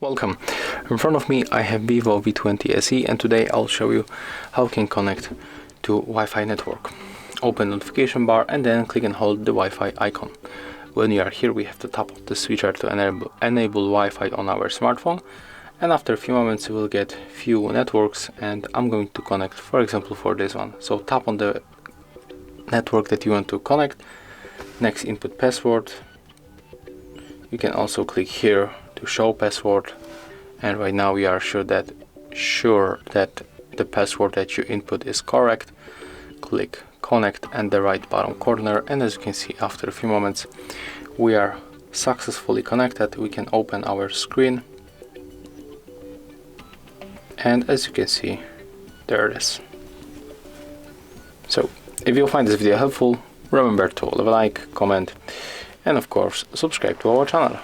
Welcome. In front of me I have VIVO V20 SE, and today I'll show you how you can connect to Wi-Fi network. Open notification bar and then click and hold the Wi-Fi icon. When you are here, we have to tap on the switcher to enable Wi-Fi on our smartphone, and after a few moments you will get few networks, and I'm going to connect, for example, for this one. So tap on the network that you want to connect. Next, input password. You can also click here to show password, and right now we are sure that the password that you input is correct. Click connect at the right bottom corner, and as you can see, after a few moments we are successfully connected. We can open our screen, and as you can see, there it is. So if you find this video helpful, remember to leave a like, comment, and of course subscribe to our channel.